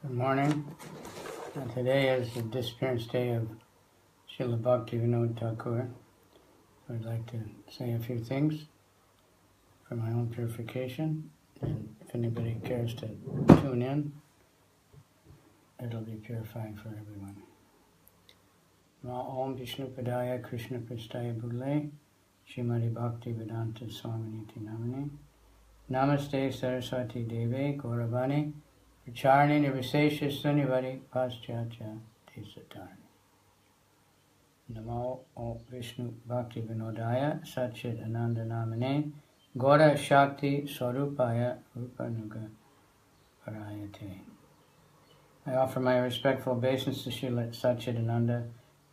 Good morning. Today is the Disappreance Day of Srila Bhaktivinoda Thakura. I'd like to say a few things for my own purification, and if anybody cares to tune in, it'll be purifying for everyone. Om Vishnu Padaya Krishna Prasthaya Bhule Shrimati Bhaktivedanta Swaminiti Namani Namaste Saraswati Deve Gauravani Pracharni Nirvisesha Sunivari Paschatya Desatarni. Namo Om Vishnu Bhaktivinodaya Satchit Ananda Namane Gaura Shakti Swarupaya Rupanuga Parayate. I offer my respectful obeisance to Srila Satchidananda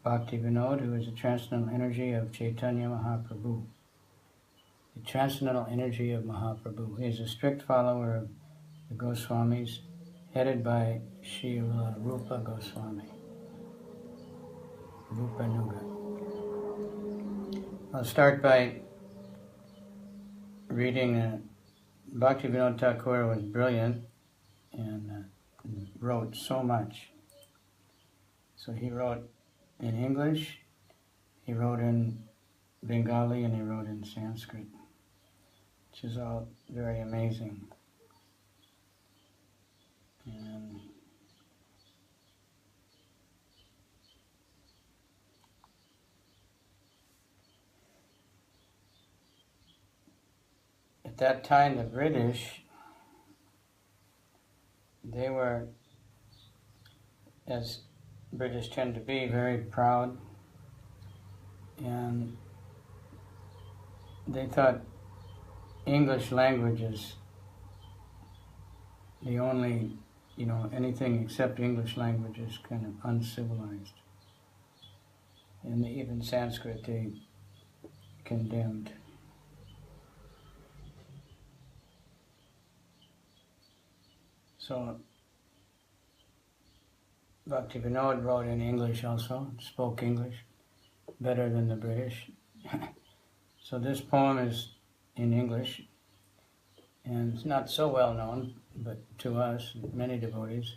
Bhaktivinoda, who is the transcendental energy of Chaitanya Mahaprabhu. The transcendental energy of Mahaprabhu. He is a strict follower of the Goswamis, headed by Srila Rupa Goswami, Rupanuga. I'll start by reading. Bhaktivinoda Thakura was brilliant and wrote so much. So he wrote in English, he wrote in Bengali, and he wrote in Sanskrit, which is all very amazing. And at that time, the British, they were, as British tend to be, very proud, and they thought English language is the only, anything except English language is kind of uncivilized. And even Sanskrit they condemned. So Bhaktivinoda wrote in English also, spoke English better than the British. So this poem is in English, and it's not so well known, but to us, many devotees.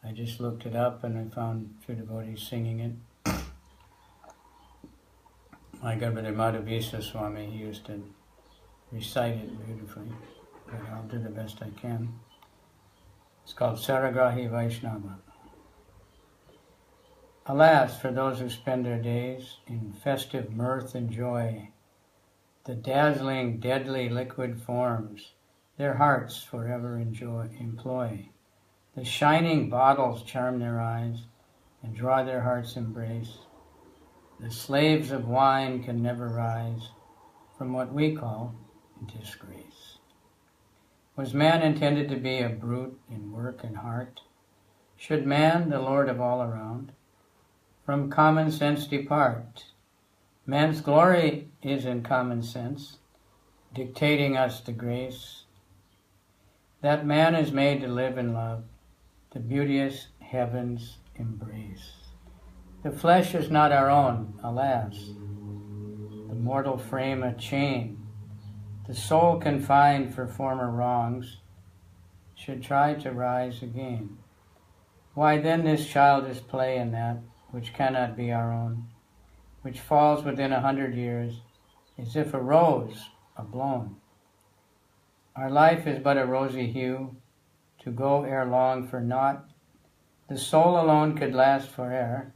I just looked it up and I found a few devotees singing it. My Governor Madhavisa Swami, he used to recite it beautifully, but I'll do the best I can. It's called Saragrahi Vaishnava. Alas, for those who spend their days in festive mirth and joy, the dazzling, deadly liquid forms their hearts forever employ. The shining bottles charm their eyes and draw their hearts' embrace. The slaves of wine can never rise from what we call disgrace. Was man intended to be a brute in work and heart? Should man, the Lord of all around, from common sense depart? Man's glory is in common sense, dictating us the grace that man is made to live in love, the beauteous heavens embrace. The flesh is not our own, alas, the mortal frame a chain. The soul confined for former wrongs should try to rise again. Why then this childish play in that which cannot be our own, which falls within 100 years, as if a rose ablown? Our life is but a rosy hue, to go ere long for naught. The soul alone could last fore'er,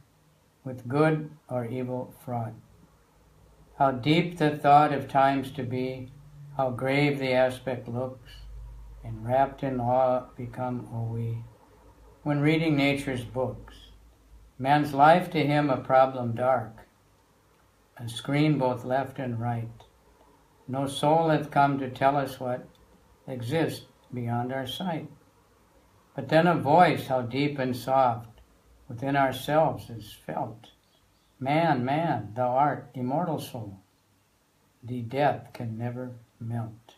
with good or evil fraught. How deep the thought of times to be, how grave the aspect looks, and wrapped in awe become, we, when reading nature's books. Man's life to him a problem dark, a screen both left and right. No soul hath come to tell us what exists beyond our sight. But then a voice, how deep and soft, within ourselves is felt. Man, man, thou art immortal soul, thee death can never melt.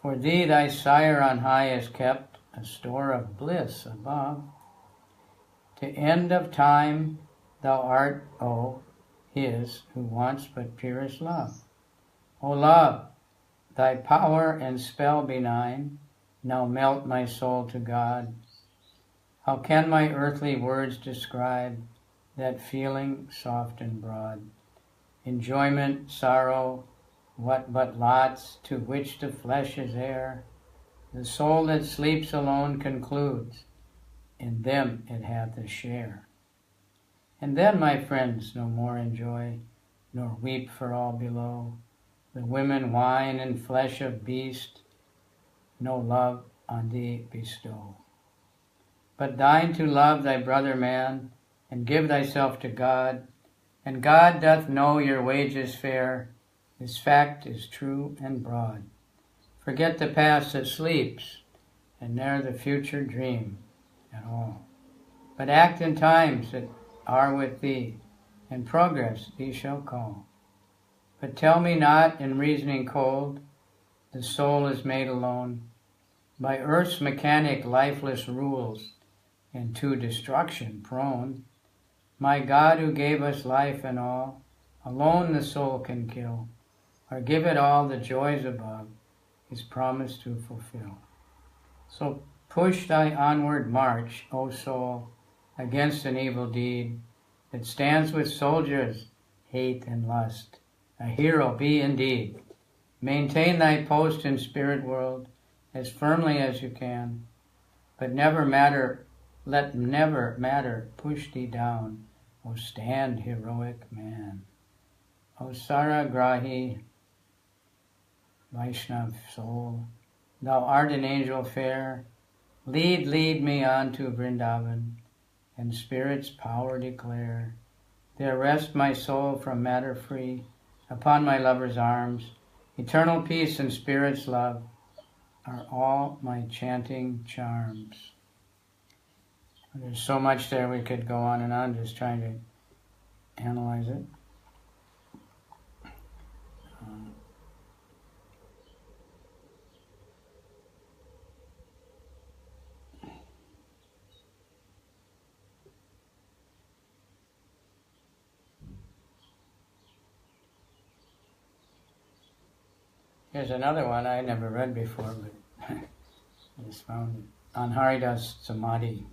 For thee thy sire on high has kept a store of bliss above. To end of time thou art, his who wants but purest love. O love, thy power and spell benign now melt my soul to God. How can my earthly words describe that feeling soft and broad? Enjoyment, sorrow, what but lots to which the flesh is heir? The soul that sleeps alone concludes, in them it hath a share. And then, my friends, no more enjoy, nor weep for all below. The women wine and flesh of beast, no love on thee bestow. But deign to love thy brother man, and give thyself to God, and God doth know your wages fair. This fact is true and broad. Forget the past that sleeps, and ne'er the future dream at all. But act in times that are with thee, and progress thee shall call. But tell me not in reasoning cold, the soul is made alone by earth's mechanic lifeless rules, and to destruction prone. My God, who gave us life and all, alone the soul can kill, or give it all the joys above, his promise to fulfill. So push thy onward march, O soul, against an evil deed that stands with soldiers, hate and lust. A hero be indeed. Maintain thy post in spirit world as firmly as you can, but let never matter push thee down. O stand, heroic man. O Saragrahi, Vaishnav soul, thou art an angel fair. Lead me on to Vrindavan, and spirit's power declare. There rest my soul from matter free, upon my lover's arms. Eternal peace and spirit's love are all my chanting charms. There's so much there, we could go on and on just trying to analyze it. Here's another one I never read before, but I just found it. On Haridas Samadhi.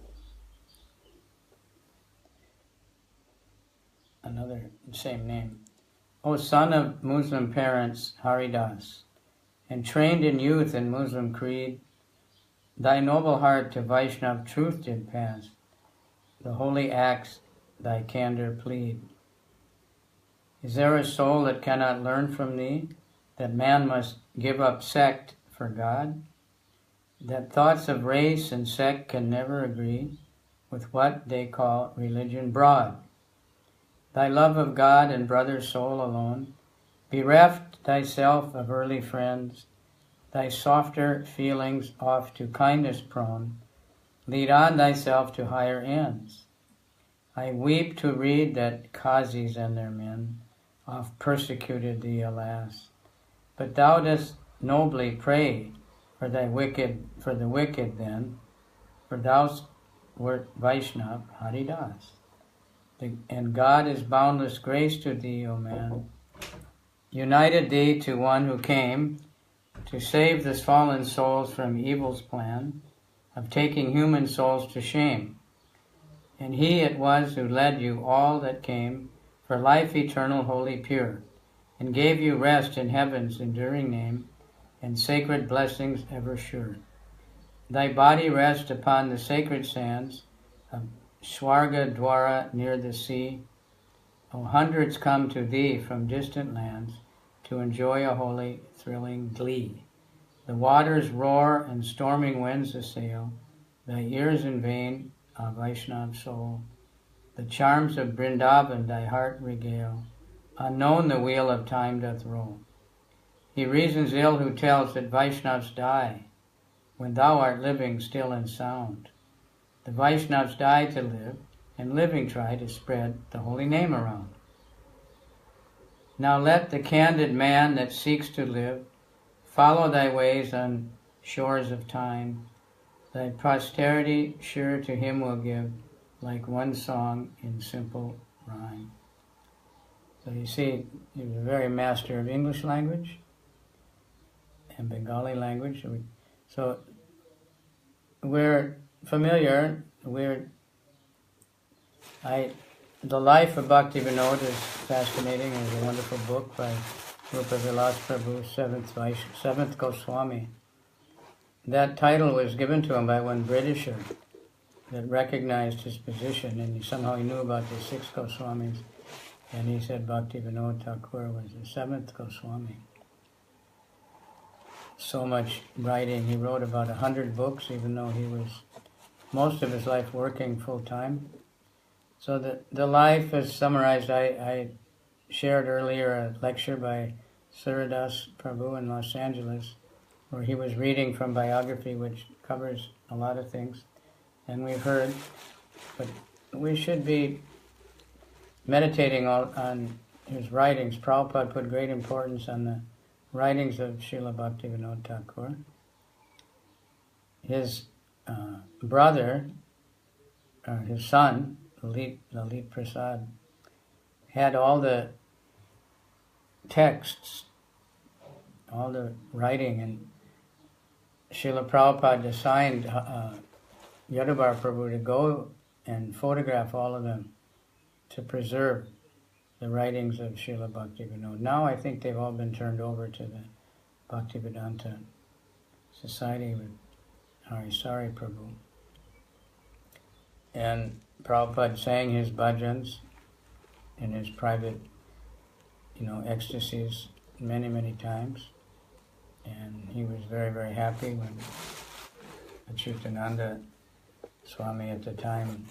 Another same name. O son of Muslim parents, Haridas, and trained in youth in Muslim creed, thy noble heart to Vaishnav truth did pass. The holy acts thy candor plead. Is there a soul that cannot learn from thee that man must give up sect for God? That thoughts of race and sect can never agree with what they call religion broad? Thy love of God and brother soul alone, bereft thyself of early friends, thy softer feelings oft to kindness prone, lead on thyself to higher ends. I weep to read that Qazis and their men oft persecuted thee, alas. But thou dost nobly pray for the wicked then, for thou wert Vaishnav Haridas. And God is boundless grace to thee, O man, united thee to one who came to save the fallen souls from evil's plan of taking human souls to shame. And he it was who led you all that came for life eternal, holy, pure, and gave you rest in heaven's enduring name and sacred blessings ever sure. Thy body rest upon the sacred sands of Swarga Dwara near the sea. O hundreds come to thee from distant lands to enjoy a holy, thrilling glee. The waters roar and storming winds assail thy ears in vain, a Vaishnav soul. The charms of Vrindavan thy heart regale. Unknown the wheel of time doth roll. He reasons ill who tells that Vaishnavs die when thou art living still and sound. The Vaishnavs die to live, and living try to spread the holy name around. Now let the candid man that seeks to live follow thy ways on shores of time. Thy posterity sure to him will give, like one song in simple rhyme. So you see, he was a very master of English language and Bengali language. So we're familiar. The Life of Bhaktivinoda is fascinating. It's a wonderful book by Rupa Vilas Prabhu, seventh Goswami. That title was given to him by one Britisher that recognized his position, and somehow he knew about the six Goswamis, and he said Bhaktivinoda Thakura was the seventh Goswami. So much writing. He wrote about 100 books, even though he was most of his life working full-time. So the life is summarized. I shared earlier a lecture by Suridas Prabhu in Los Angeles, where he was reading from biography, which covers a lot of things, and we've heard, but we should be meditating on his writings. Prabhupada put great importance on the writings of Srila Bhaktivinoda Thakur. His brother, his son, Lalit Prasad, had all the texts, all the writing, and Srila Prabhupada assigned Yadubhar Prabhu to go and photograph all of them to preserve the writings of Srila Bhaktivinoda. Now I think they've all been turned over to the Bhaktivedanta Society with Harisari Prabhu. And Prabhupada sang his bhajans in his private, ecstasies many, many times. And he was very, very happy when Achyutananda Swami at the time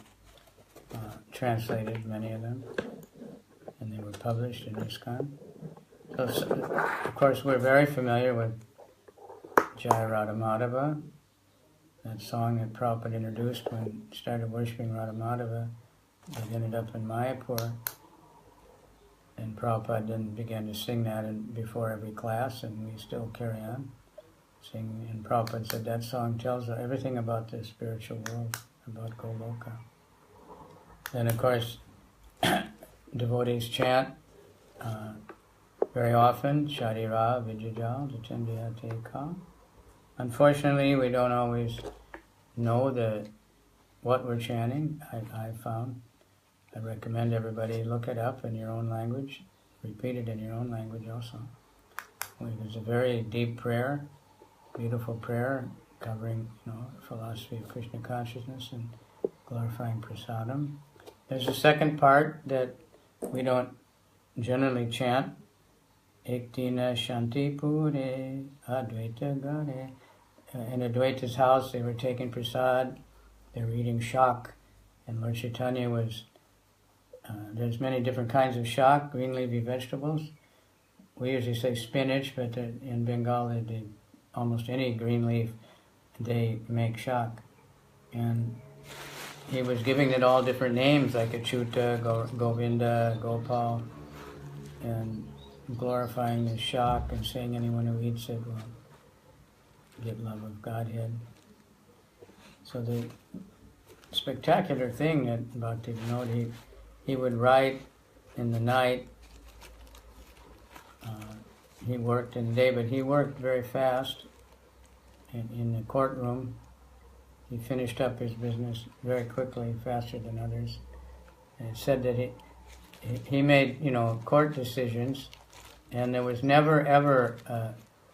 translated many of them, and they were published in ISKCON. So, of course, we're very familiar with Jaya Radha Madhava, that song that Prabhupada introduced when he started worshipping Radha Madhava. It ended up in Mayapur, and Prabhupada then began to sing that before every class, and we still carry on singing. And Prabhupada said that song tells everything about the spiritual world, about Goloka. Then, of course, devotees chant very often, Sharira Vijajal Jitendriyate Ka. Unfortunately, we don't always know what we're chanting. I found. I recommend everybody look it up in your own language, repeat it in your own language also. It's a very deep prayer, beautiful prayer, covering philosophy of Krishna consciousness and glorifying prasadam. There's a second part that we don't generally chant. Ektina Shanti Pure Advaita Gare. In Advaita's house, they were taking prasad, they were eating shak, and Lord Chaitanya was, there's many different kinds of shak, green leafy vegetables. We usually say spinach, but in Bengal, almost any green leaf, they make shak. And he was giving it all different names, like Achyuta, Govinda, Gopal, and glorifying the shak and saying anyone who eats it will get love of Godhead. So the spectacular thing at Bhaktivinoda, he would write in the night. He worked in the day, but he worked very fast in the courtroom. He finished up his business very quickly, faster than others. And it said that he made, court decisions, and there was never, ever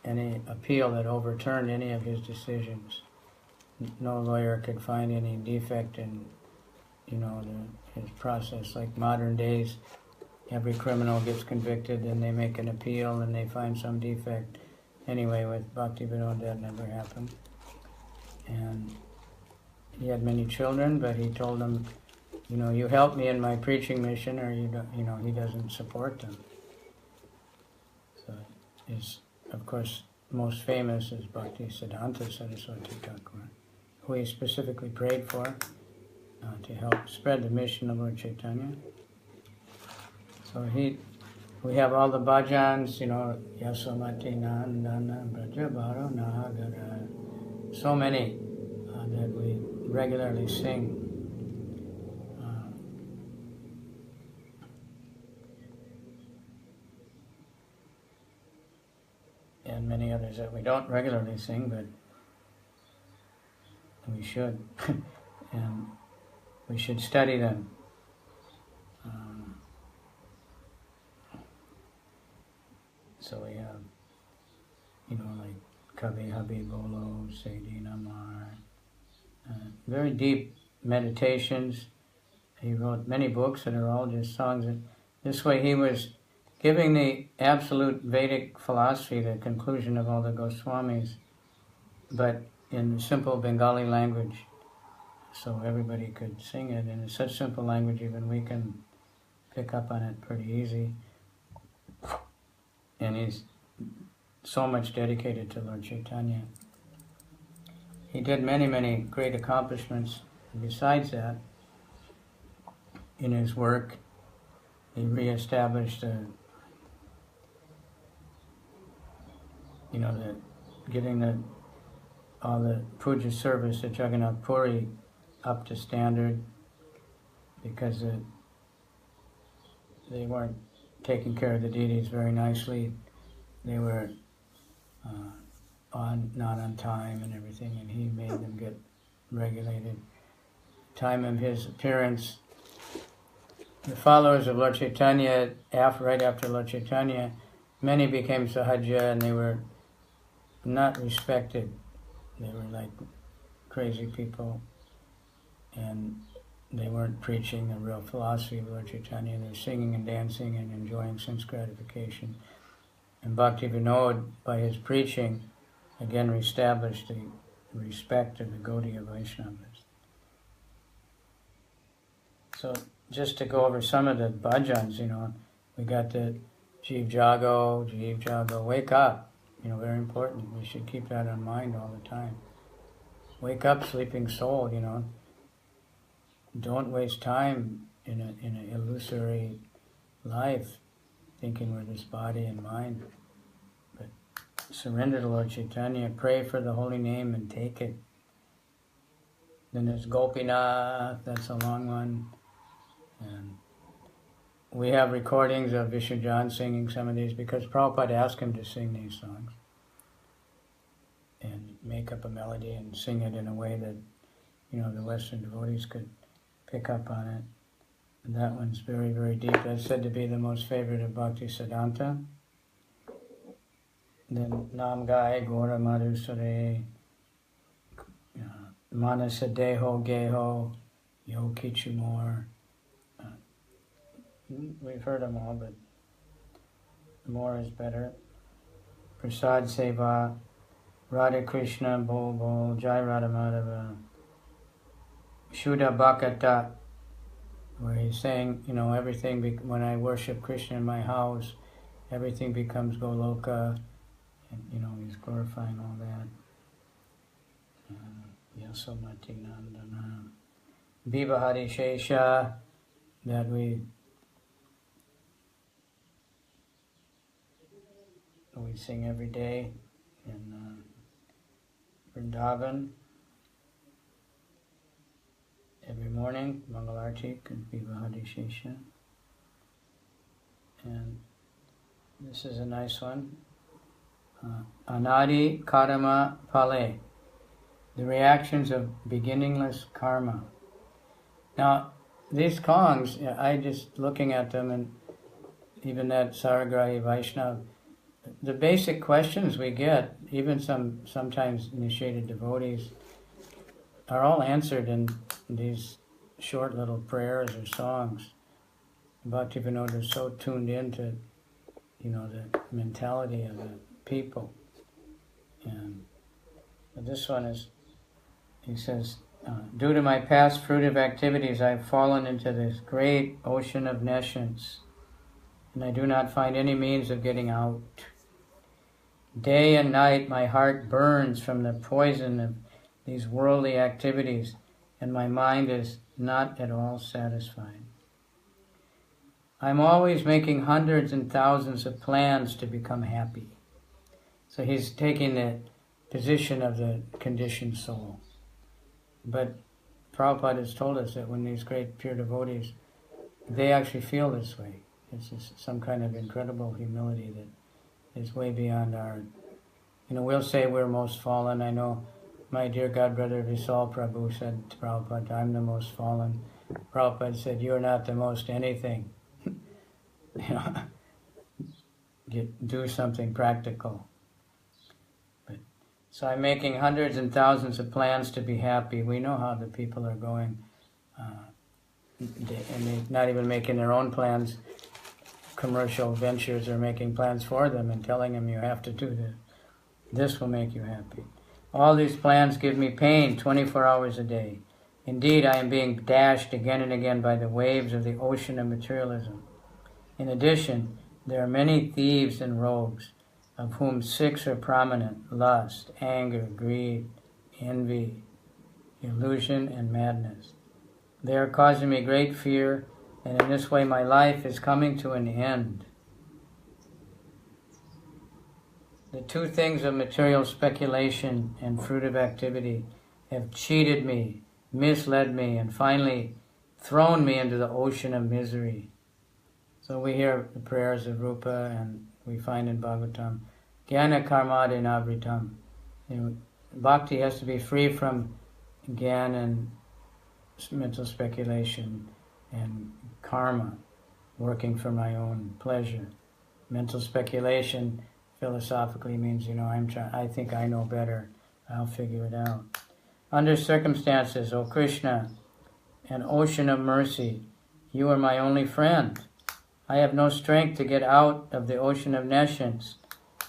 any appeal that overturned any of his decisions. No lawyer could find any defect in, his process. Like modern days, every criminal gets convicted, and they make an appeal, and they find some defect. Anyway, with Bhaktivinoda, that never happened. And he had many children, but he told them, you help me in my preaching mission, or he doesn't support them. So, of course, most famous is Bhakti Siddhanta Saraswati Thakur, who he specifically prayed for to help spread the mission of Lord Chaitanya. So we have all the bhajans, Yasomati Nandana Brajabharo Nagara, so many that we regularly sing. And many others that we don't regularly sing, but We should. And we should study them. So we have, like Kavi Habib Bolo, Sayyidin Amar, very deep meditations. He wrote many books that are all just songs. And this way he was giving the absolute Vedic philosophy, the conclusion of all the Goswamis, but in simple Bengali language, so everybody could sing it. And it's such simple language, even we can pick up on it pretty easy. And he's so much dedicated to Lord Chaitanya. He did many, many great accomplishments. Besides that, in his work, he reestablished getting all the puja service at Jagannath Puri up to standard, because they weren't taking care of the deities very nicely. They were not on time and everything, and he made them get regulated. Time of his appearance, the followers of Lord Chaitanya, right after Lord Chaitanya, many became sahaja, and they were not respected. They were like crazy people, and they weren't preaching the real philosophy of Lord Chaitanya. They were singing and dancing and enjoying sense gratification. And Bhaktivinoda, by his preaching, again reestablished the respect of the Gaudiya Vaishnavas. So just to go over some of the bhajans, we got the Jeev Jago, wake up. Very important. We should keep that in mind all the time. Wake up, sleeping soul, Don't waste time in an illusory life thinking we're this body and mind. But surrender to Lord Chaitanya, pray for the holy name and take it. Then there's Gopinath, that's a long one. And we have recordings of Vishujan singing some of these because Prabhupada asked him to sing these songs and make up a melody and sing it in a way that, the Western devotees could pick up on it. And that one's very, very deep. That's said to be the most favorite of Bhakti Siddhanta. Then Nam Gai, Gora Madhusare, Manasa Deho Geho, Yo Kichumor. We've heard them all, but more is better. Prasad Seva, Radha Krishna, Bol Bol, Jai Radha Madhava, Shuddha Bhakata, where he's saying, everything, when I worship Krishna in my house, everything becomes Goloka, and, he's glorifying all that. Yasomati Nandana. Vivahari Shesha, that we sing every day in Vrindavan. Every morning, Mangalarti and Vivahari Shesha. And this is a nice one. Anadi Karma Pale, the reactions of beginningless karma. Now, these songs, I just looking at them, and even that Saragrahi Vaishnav, the basic questions we get, even sometimes initiated devotees, are all answered in these short little prayers or songs. Bhaktivinoda is so tuned into, the mentality of the people. And this one is, he says, due to my past fruitive activities, I've fallen into this great ocean of nescience, and I do not find any means of getting out. Day and night my heart burns from the poison of these worldly activities, and my mind is not at all satisfied. I'm always making hundreds and thousands of plans to become happy. So he's taking the position of the conditioned soul. But Prabhupada has told us that when these great pure devotees, they actually feel this way. It's just some kind of incredible humility that is way beyond our... we'll say we're most fallen. I know my dear God brother Visal Prabhu said to Prabhupada, I'm the most fallen. Prabhupada said, you're not the most anything. Do something practical. So I'm making hundreds and thousands of plans to be happy. We know how the people are going. And they're not even making their own plans. Commercial ventures are making plans for them and telling them you have to do this. This will make you happy. All these plans give me pain 24 hours a day. Indeed, I am being dashed again and again by the waves of the ocean of materialism. In addition, there are many thieves and rogues, of whom 6 are prominent: lust, anger, greed, envy, illusion, and madness. They are causing me great fear, and in this way my life is coming to an end. The 2 things of material speculation and fruitive activity have cheated me, misled me, and finally thrown me into the ocean of misery. So we hear the prayers of Rupa, and we find in Bhagavatam, Jnana karma denavritam. Bhakti has to be free from jnana and mental speculation and karma, working for my own pleasure. Mental speculation philosophically means, I think I know better, I'll figure it out. Under circumstances, O Krishna, an ocean of mercy, you are my only friend. I have no strength to get out of the ocean of nescience,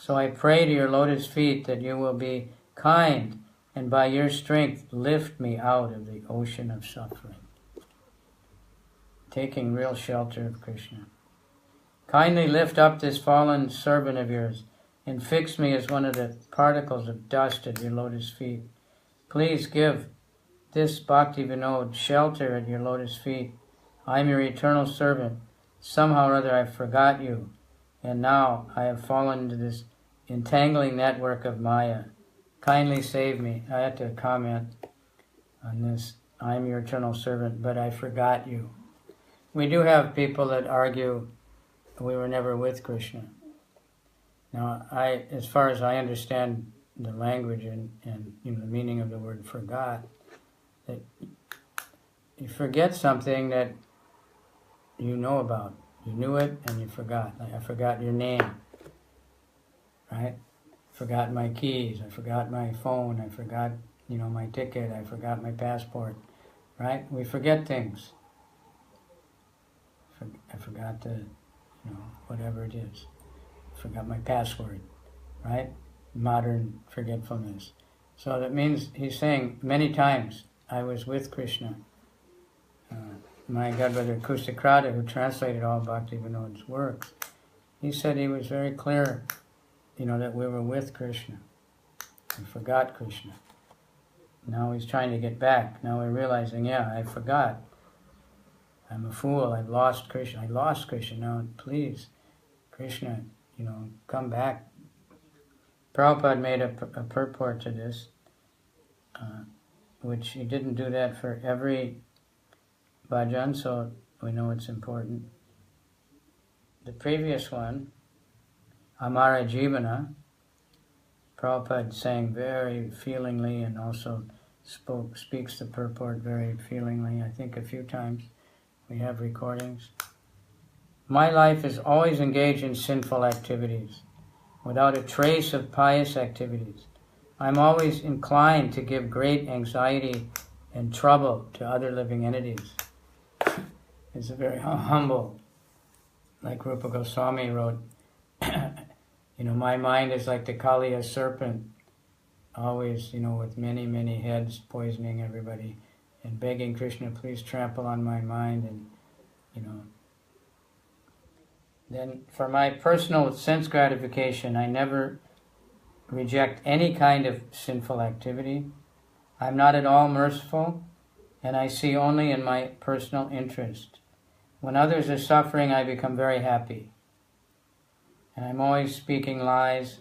so I pray to your lotus feet that you will be kind and by your strength lift me out of the ocean of suffering. Taking real shelter of Krishna. Kindly lift up this fallen servant of yours and fix me as one of the particles of dust at your lotus feet. Please give this Bhaktivinoda shelter at your lotus feet. I am your eternal servant. Somehow or other I forgot you, and now I have fallen into this entangling network of Maya. Kindly save me. I had to comment on this. I am your eternal servant, but I forgot you. We do have people that argue we were never with Krishna. Now, as far as I understand the language and the meaning of the word forgot, that you forget something that you know about. You knew it and you forgot. Like, I forgot your name, right? Forgot my keys. I forgot my phone. I forgot, my ticket. I forgot my passport, right? We forget things. I forgot the, whatever it is. I forgot my password, right? Modern forgetfulness. So that means he's saying many times I was with Krishna. My godbrother Kustakrata, who translated all Bhaktivinoda's works, he said he was very clear, that we were with Krishna. We forgot Krishna. Now he's trying to get back. Now we're realizing, I forgot. I'm a fool. I've lost Krishna. I lost Krishna. Now, please, Krishna, come back. Prabhupada made a purport to this, which he didn't do that for every bhajan, so we know it's important. The previous one, Amara Jivana, Prabhupada sang very feelingly and also speaks the purport very feelingly, I think a few times. We have recordings. My life is always engaged in sinful activities, without a trace of pious activities. I'm always inclined to give great anxiety and trouble to other living entities. It's a very humble, like Rupa Goswami wrote, my mind is like the Kaliya serpent, always, with many, many heads poisoning everybody and begging Krishna, please trample on my mind. And, then for my personal sense gratification, I never reject any kind of sinful activity. I'm not at all merciful, and I see only in my personal interest. When others are suffering, I become very happy. And I'm always speaking lies,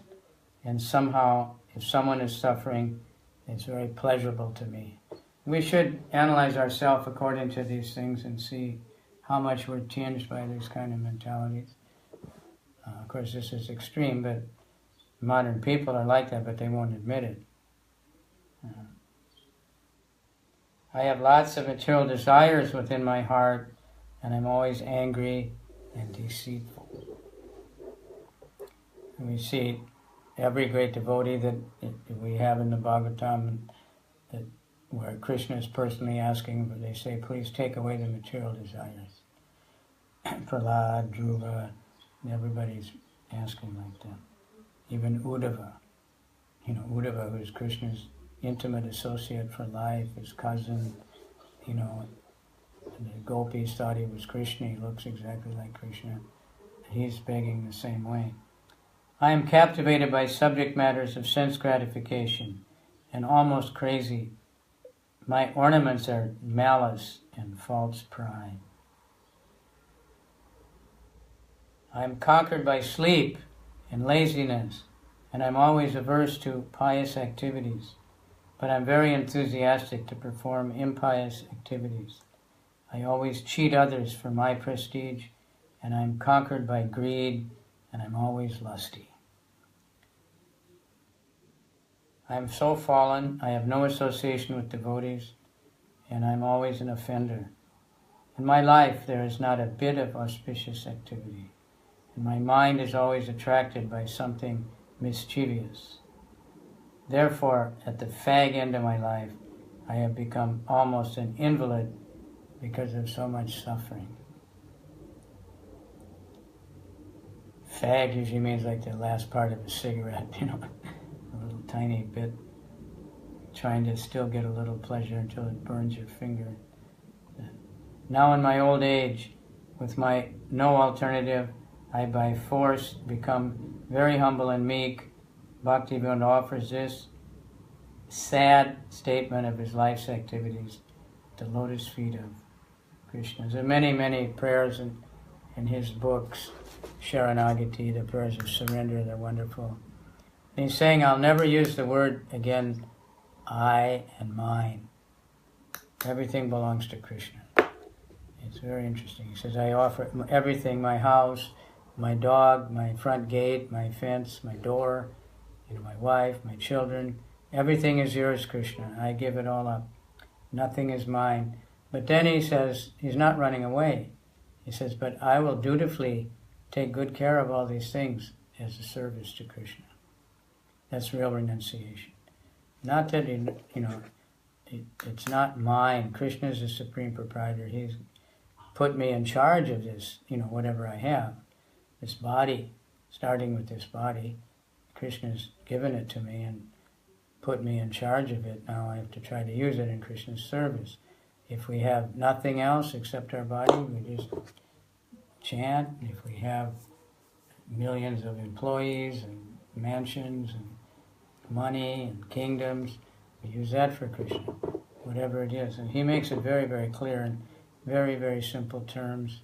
and somehow, if someone is suffering, it's very pleasurable to me. We should analyze ourselves according to these things and see how much we're tinged by these kind of mentalities. Of course, this is extreme, but modern people are like that, but they won't admit it. I have lots of material desires within my heart, and I'm always angry and deceitful. And we see every great devotee that we have in the Bhagavatam, that where Krishna is personally asking, but they say, please take away the material desires. Prahlad, Dhruva, everybody's asking like that. Even Uddhava. Uddhava, who's Krishna's intimate associate for life, his cousin, the gopis thought he was Krishna, he looks exactly like Krishna. He's begging the same way. I am captivated by subject matters of sense gratification and almost crazy. My ornaments are malice and false pride. I am conquered by sleep and laziness, and I'm always averse to pious activities, but I'm very enthusiastic to perform impious activities. I always cheat others for my prestige, and I'm conquered by greed, and I'm always lusty. I am so fallen, I have no association with devotees, and I'm always an offender. In my life there is not a bit of auspicious activity, and my mind is always attracted by something mischievous. Therefore, at the fag end of my life, I have become almost an invalid because of so much suffering. Fag usually means like the last part of a cigarette, a little tiny bit, trying to still get a little pleasure until it burns your finger. Now in my old age, with my no alternative, I by force become very humble and meek. Bhaktivinoda offers this sad statement of his life's activities at the lotus feet of Krishna. There are many, many prayers in his books, Sharanagati, the prayers of surrender, they're wonderful. And he's saying, I'll never use the word again, I and mine. Everything belongs to Krishna. It's very interesting. He says, I offer everything, my house, my dog, my front gate, my fence, my door, my wife, my children. Everything is yours, Krishna. I give it all up. Nothing is mine. But then he says, he's not running away. He says, but I will dutifully take good care of all these things as a service to Krishna. That's real renunciation. Not that, it's not mine. Krishna is the supreme proprietor. He's put me in charge of this, whatever I have. This body, starting with this body, Krishna's given it to me and put me in charge of it. Now I have to try to use it in Krishna's service. If we have nothing else except our body, we just chant. If we have millions of employees and mansions and money and kingdoms, we use that for Krishna, whatever it is. And he makes it very, very clear in very, very simple terms.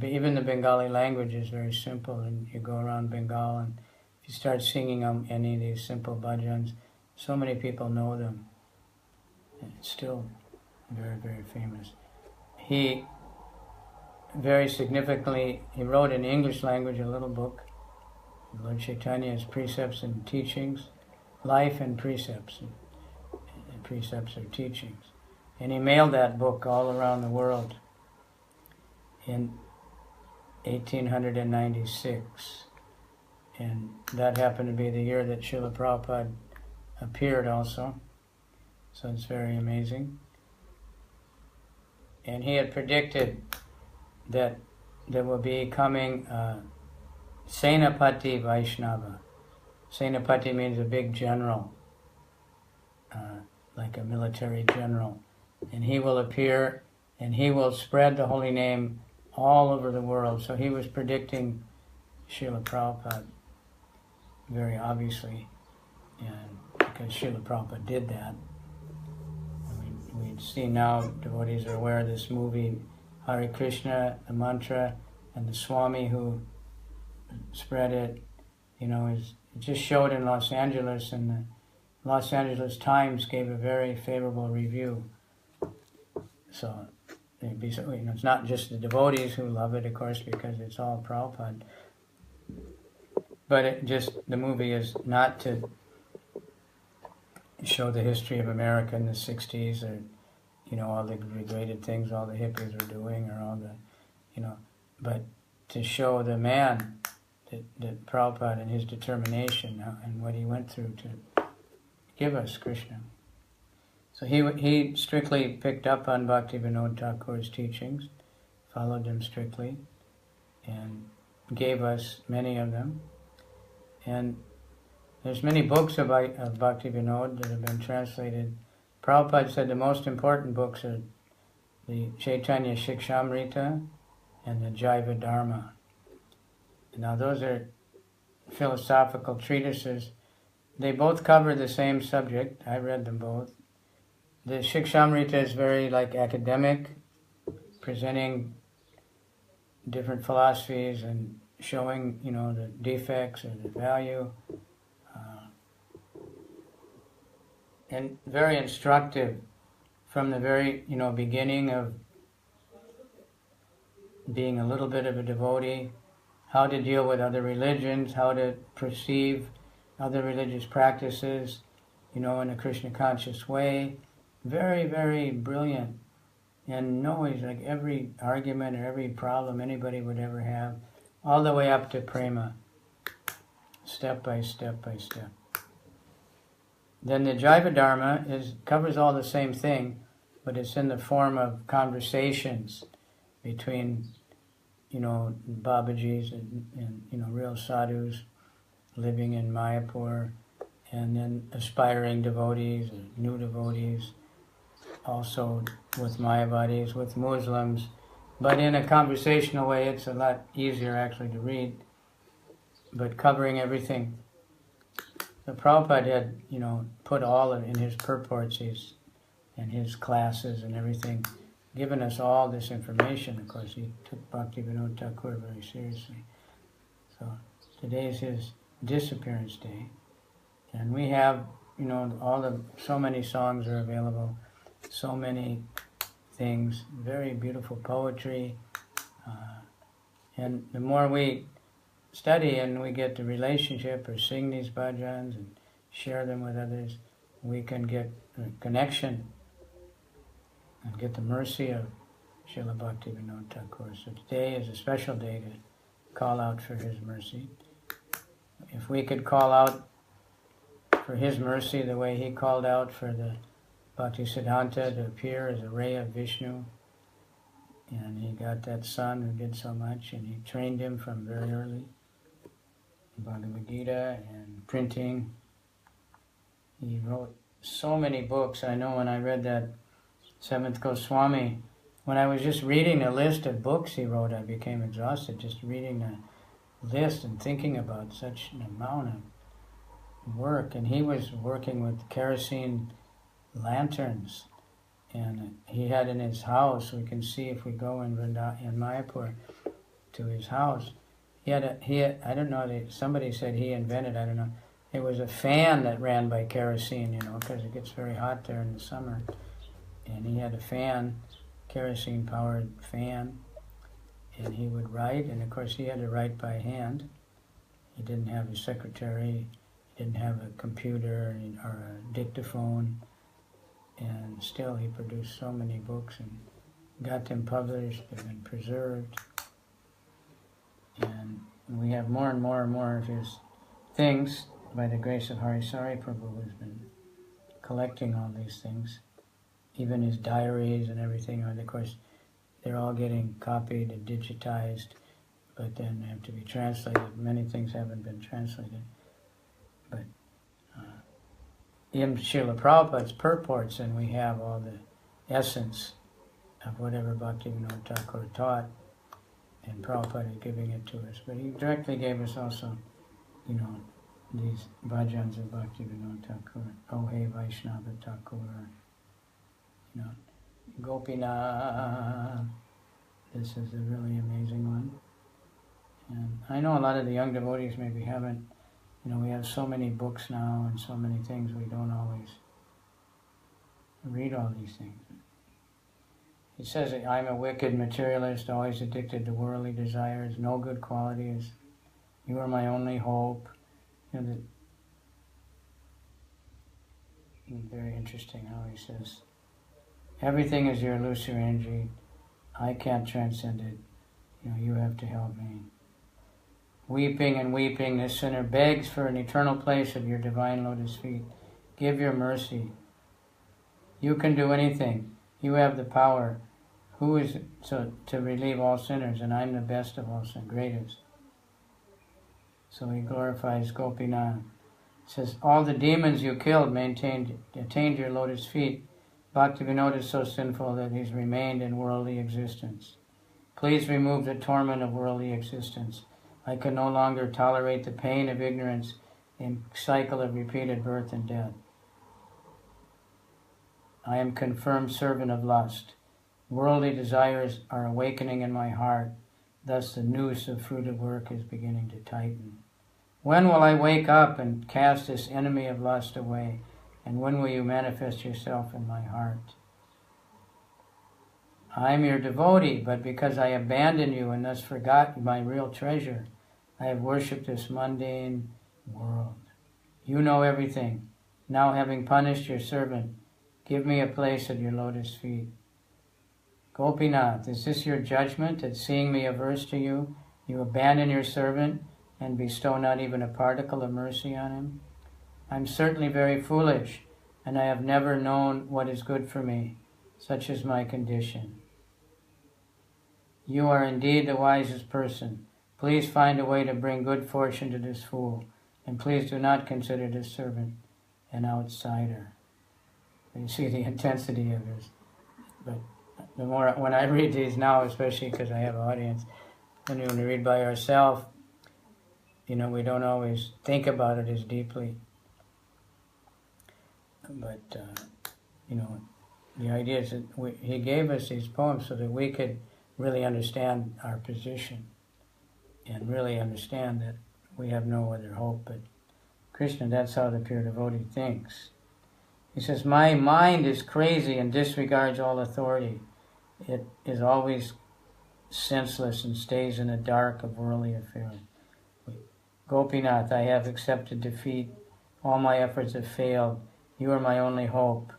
Even the Bengali language is very simple, and you go around Bengal and if you start singing any of these simple bhajans, so many people know them. And it's still very, very famous. He, very significantly, he wrote in English language a little book, Lord Chaitanya's Precepts and Teachings, Life and Precepts. And precepts are teachings. And he mailed that book all around the world in 1896. And that happened to be the year that Srila Prabhupada appeared also. So it's very amazing. And he had predicted that there will be coming Senapati Vaishnava. Senapati means a big general, like a military general. And he will appear and he will spread the holy name all over the world. So he was predicting Srila Prabhupada, very obviously, and because Srila Prabhupada did that. We see now, devotees are aware of this movie, Hare Krishna, the mantra, and the Swami who spread it, it just showed in Los Angeles, and the Los Angeles Times gave a very favorable review. So, it's not just the devotees who love it, of course, because it's all Prabhupada. But the movie is not to show the history of America in the 60s, or, all the regretted things all the hippies were doing, or all the, but to show the man, that Prabhupada and his determination and what he went through to give us Krishna. So he strictly picked up on Bhaktivinoda Thakur's teachings, followed them strictly, and gave us many of them. And there's many books of Bhaktivinoda that have been translated. Prabhupada said the most important books are the Chaitanya Shikshamrita and the Jaiva Dharma. Now those are philosophical treatises. They both cover the same subject. I read them both. The Shikshamrita is very academic, presenting different philosophies and showing, the defects or the value. And very instructive from the very, beginning of being a little bit of a devotee, how to deal with other religions, how to perceive other religious practices, in a Krishna conscious way. Very, very brilliant. And always every argument or every problem anybody would ever have, all the way up to prema, step by step by step. Then the Jaiva Dharma covers all the same thing, but it's in the form of conversations between, Babajis and real sadhus living in Mayapur, and then aspiring devotees, new devotees, also with Mayavadis, with Muslims, but in a conversational way. It's a lot easier actually to read, but covering everything. The Prabhupada had, put all in his purports, and his classes and everything, given us all this information. Of course, he took Bhaktivinoda Thakur very seriously. So today is his Disappearance Day, and we have, so many songs are available, so many things, very beautiful poetry, and the more we study and we get the relationship or sing these bhajans and share them with others, we can get a connection and get the mercy of Srila Bhaktivinoda Thakur. So today is a special day to call out for his mercy. If we could call out for his mercy the way he called out for the Bhaktisiddhanta to appear as a ray of Vishnu, and he got that son who did so much, and he trained him from very early, Bhagavad Gita and printing. He wrote so many books. I know when I read that Seventh Goswami, when I was just reading a list of books he wrote, I became exhausted just reading the list and thinking about such an amount of work. And he was working with kerosene lanterns, and he had in his house, we can see if we go in Mayapur to his house, he had I don't know, somebody said he invented, I don't know, it was a fan that ran by kerosene, because it gets very hot there in the summer. And he had a fan, kerosene-powered fan, and he would write, and of course he had to write by hand. He didn't have a secretary, he didn't have a computer or a dictaphone, and still he produced so many books and got them published and preserved. And we have more and more and more of his things by the grace of Harisari Prabhu, who's been collecting all these things, even his diaries and everything. And of course, they're all getting copied and digitized, but then they have to be translated. Many things haven't been translated. But in Srila Prabhupada's purports, and we have all the essence of whatever Bhaktivinoda Thakur taught, and Prabhupada is giving it to us. But he directly gave us also, these bhajans of Bhaktivinoda Thakur, O Hey Vaishnava Thakur, Gopinath. This is a really amazing one. And I know a lot of the young devotees maybe haven't, we have so many books now and so many things, we don't always read all these things. He says, I'm a wicked materialist, always addicted to worldly desires, no good qualities. You are my only hope. very interesting how he says, everything is your illusory energy. I can't transcend it. You have to help me. Weeping and weeping, this sinner begs for an eternal place at your divine lotus feet. Give your mercy. You can do anything. You have the power. Who is to relieve all sinners? And I'm the best of all sinners, greatest. So he glorifies Gopinath. Says, all the demons you killed attained your lotus feet. Bhaktivinoda is so sinful that he's remained in worldly existence. Please remove the torment of worldly existence. I can no longer tolerate the pain of ignorance and cycle of repeated birth and death. I am confirmed servant of lust. Worldly desires are awakening in my heart. Thus the noose of fruitive work is beginning to tighten. When will I wake up and cast this enemy of lust away? And when will you manifest yourself in my heart? I am your devotee, but because I abandoned you and thus forgot my real treasure, I have worshipped this mundane world. You know everything. Now, having punished your servant, give me a place at your lotus feet. Gopinath, is this your judgment, that seeing me averse to you, you abandon your servant and bestow not even a particle of mercy on him? I'm certainly very foolish, and I have never known what is good for me. Such is my condition. You are indeed the wisest person. Please find a way to bring good fortune to this fool, and please do not consider this servant an outsider. You see the intensity of this. But the more, when I read these now, especially because I have an audience, when we read by ourselves, we don't always think about it as deeply. But, the idea is that he gave us these poems so that we could really understand our position and really understand that we have no other hope but Krishna. That's how the pure devotee thinks. He says, my mind is crazy and disregards all authority. It is always senseless and stays in the dark of worldly affairs. Gopinath, I have accepted defeat. All my efforts have failed. You are my only hope.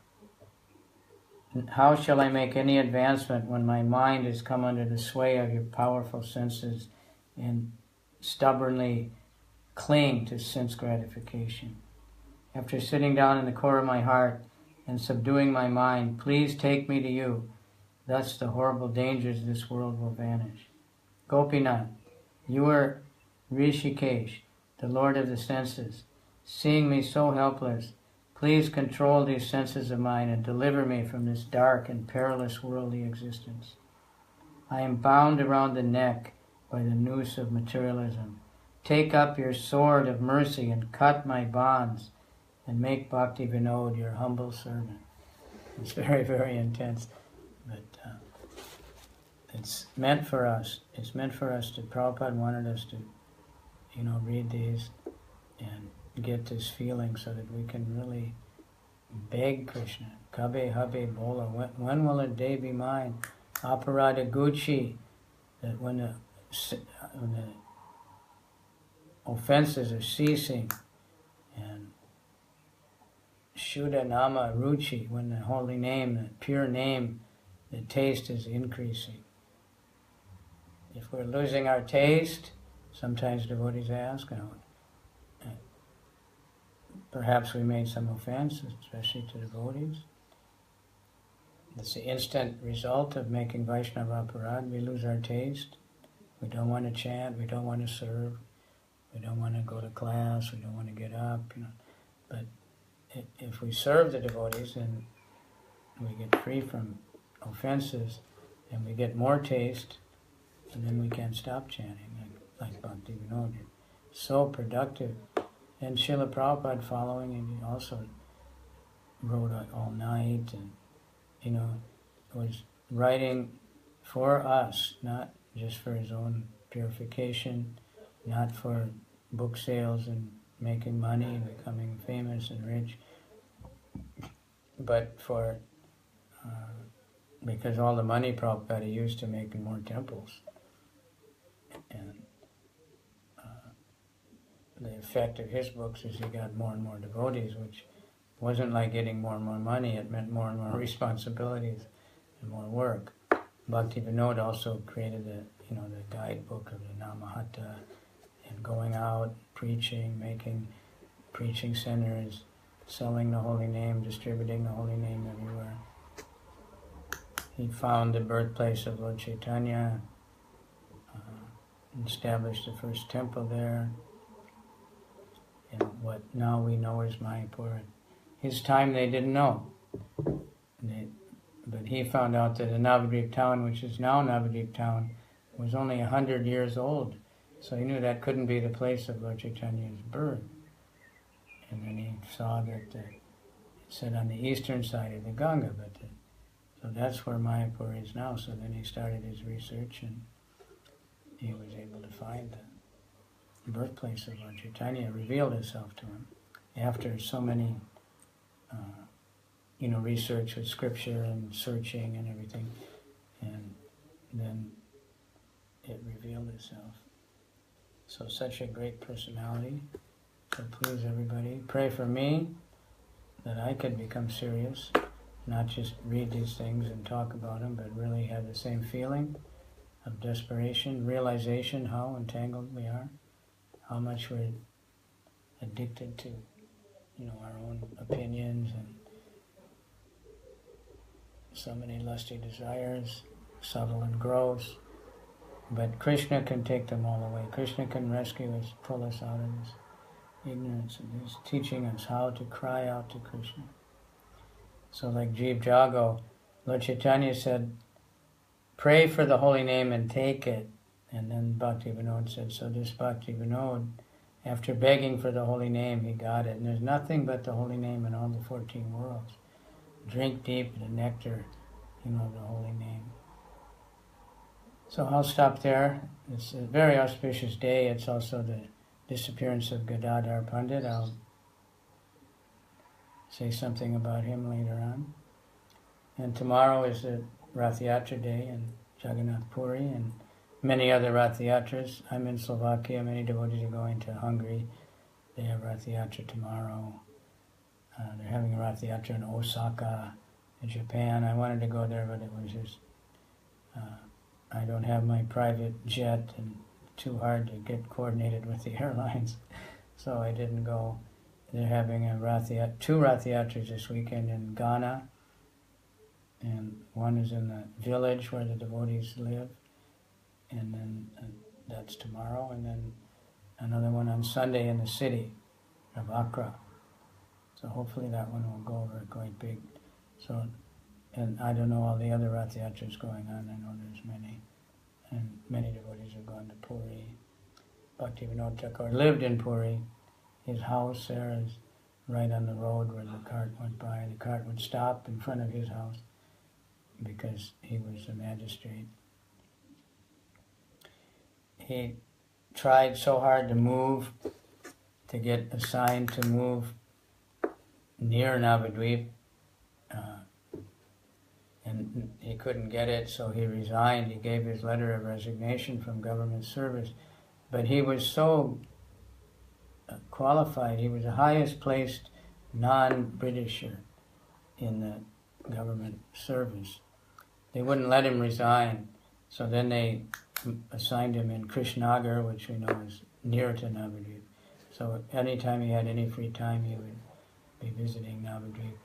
How shall I make any advancement when my mind has come under the sway of your powerful senses and stubbornly cling to sense gratification? After sitting down in the core of my heart and subduing my mind, please take me to you. Thus the horrible dangers of this world will vanish. Gopinath, you are Rishikesh, the Lord of the senses. Seeing me so helpless, please control these senses of mine and deliver me from this dark and perilous worldly existence. I am bound around the neck by the noose of materialism. Take up your sword of mercy and cut my bonds, and make Bhaktivinoda your humble servant. It's very, very intense, but it's meant for us. It's meant for us to, Prabhupada wanted us to, read these and get this feeling so that we can really beg Krishna. Kabe habe bola. When will a day be mine? Aparada Gucci. That when the offenses are ceasing, and Shuddha Nama Ruchi, when the holy name, the pure name, the taste is increasing. If we're losing our taste, sometimes devotees ask, perhaps we made some offense, especially to devotees. It's the instant result of making Vaishnava aparad. We lose our taste. We don't want to chant. We don't want to serve. We don't want to go to class. We don't want to get up. But if we serve the devotees, then we get free from offenses, and we get more taste, and then we can't stop chanting, like Bhaktivinoda. So productive. And Srila Prabhupada following, and he also wrote all night, and was writing for us, not just for his own purification, not for book sales and making money and becoming famous and rich, but for because all the money Prabhupada used to make more temples. And the effect of his books is he got more and more devotees, which wasn't like getting more and more money, it meant more and more responsibilities and more work. Bhaktivinoda also created the guidebook of the Namahata, and going out, preaching, making preaching centers, selling the holy name, distributing the holy name everywhere. He found the birthplace of Lord Chaitanya, established the first temple there, in what now we know as Mayapur. His time they didn't know. But he found out that the Navadvip town, which is now Navadvip town, was only 100 years old. So he knew that couldn't be the place of Lord Chaitanya's birth. And then he saw that it said on the eastern side of the Ganga, so that's where Mayapur is now. So then he started his research, and he was able to find the birthplace of Lord Chaitanya, revealed itself to him after so many research with scripture and searching and everything, and then it revealed itself. So such a great personality. So please everybody, pray for me that I could become serious, not just read these things and talk about them, but really have the same feeling of desperation, realization how entangled we are, how much we're addicted to our own opinions and so many lusty desires, subtle and gross. But Krishna can take them all away. Krishna can rescue us, pull us out of this ignorance, and he's teaching us how to cry out to Krishna. So like Jeev Jago, Lord Chaitanya said, pray for the holy name and take it. And then Bhaktivinoda said, so this Bhaktivinoda, after begging for the holy name, he got it. And there's nothing but the holy name in all the 14 worlds. Drink deep the nectar, of the holy name. So I'll stop there. It's a very auspicious day. It's also the disappearance of Gadadhar Pandit. I'll say something about him later on. And tomorrow is the Rath Yatra day in Jagannath Puri and many other Rath Yatras. I'm in Slovakia. Many devotees are going to Hungary. They have Rath Yatra tomorrow. They're having a Rath Yatra in Osaka, in Japan. I wanted to go there, but it was just, I don't have my private jet and too hard to get coordinated with the airlines, so I didn't go. They're having two Rath Yatras this weekend in Ghana, and one is in the village where the devotees live, and then that's tomorrow, and then another one on Sunday in the city of Accra. So hopefully that one will go over quite big. So, and I don't know all the other Rath Yatras going on. I know there's many. And many devotees have gone to Puri. Bhaktivinoda Thakura lived in Puri. His house there is right on the road where the cart went by. The cart would stop in front of his house because he was a magistrate. He tried so hard to move, to get assigned to move near Navadvip, and he couldn't get it, so he resigned. He gave his letter of resignation from government service. But he was so qualified. He was the highest placed non-Britisher in the government service. They wouldn't let him resign, so then they assigned him in Krishnagar, which we know is near to Navadvip. So anytime he had any free time, he would be visiting Navadvip.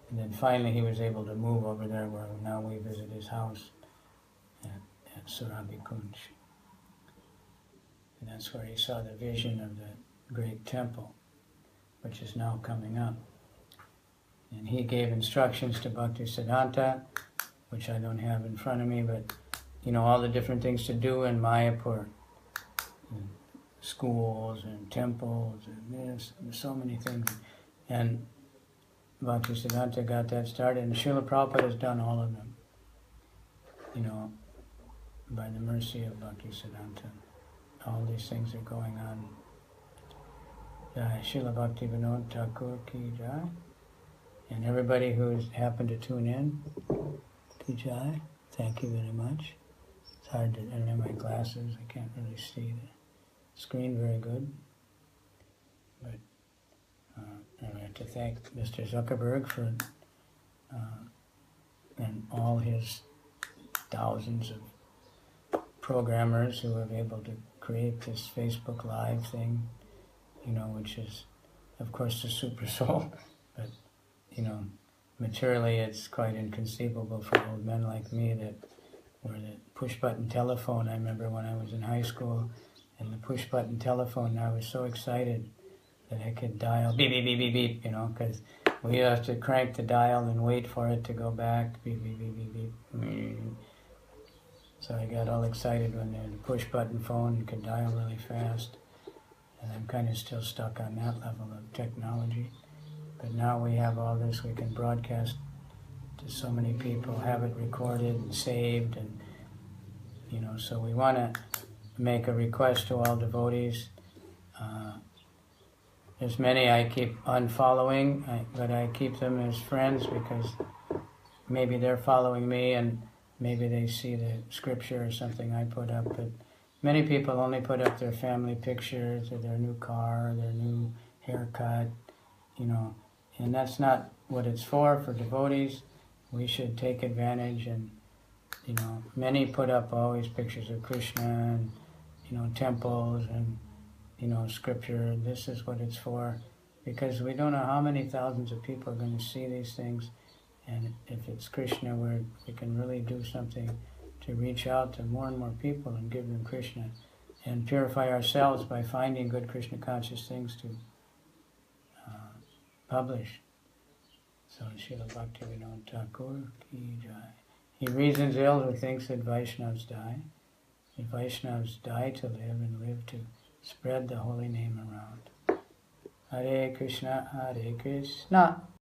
And then finally he was able to move over there where now we visit his house at Surabhi Kunj. And that's where he saw the vision of the great temple, which is now coming up. And he gave instructions to Bhaktisiddhanta, which I don't have in front of me, but all the different things to do in Mayapur. And schools and temples and this, and so many things. And Bhaktisiddhanta got that started, and Srila Prabhupada has done all of them, by the mercy of Bhaktisiddhanta. All these things are going on. Jai, Srila Bhaktivinoda Thakur ki jai. And everybody who's happened to tune in, ki jai. Thank you very much. It's hard to, I don't have my glasses, I can't really see the screen very good. But And I have to thank Mr. Zuckerberg for and all his thousands of programmers who are able to create this Facebook Live thing, which is, of course, the super soul, but, materially it's quite inconceivable for old men like me where the push-button telephone, I remember when I was in high school, and the push-button telephone, I was so excited that I could dial beep, beep, beep, beep, beep, because we have to crank the dial and wait for it to go back, beep, beep, beep, beep, beep. So I got all excited when the push-button phone, you could dial really fast, and I'm kind of still stuck on that level of technology. But now we have all this, we can broadcast to so many people, have it recorded and saved, and so we want to make a request to all devotees. There's many I keep unfollowing, but I keep them as friends because maybe they're following me and maybe they see the scripture or something I put up. But many people only put up their family pictures or their new car or their new haircut, and that's not what it's for devotees. We should take advantage, and many put up always pictures of Krishna and temples and scripture. This is what it's for, because we don't know how many thousands of people are going to see these things, and if it's Krishna, we can really do something to reach out to more and more people and give them Krishna, and purify ourselves by finding good Krishna conscious things to publish. So Srila Bhaktivinoda Thakur ki jai. He reasons ill who thinks that Vaishnavas die. The Vaishnavas die to live and live to spread the holy name around. Hare Krishna, Hare Krishna.